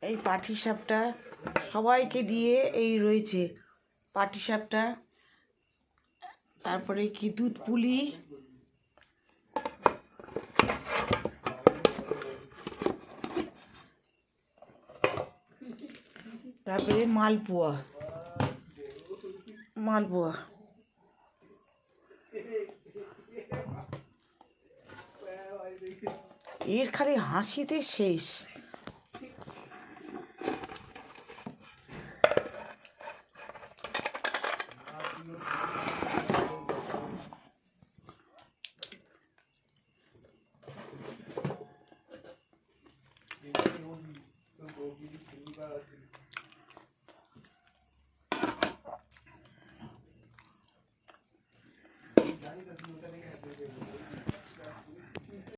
এই পাটিসাপটা সবাইকে দিয়ে এই রয়েছে পাটিসাপটা, তারপরে কি দুধ পুলি, তারপরে মালপোয়া মালপোয়া এর খালি হাসিতে শেষ।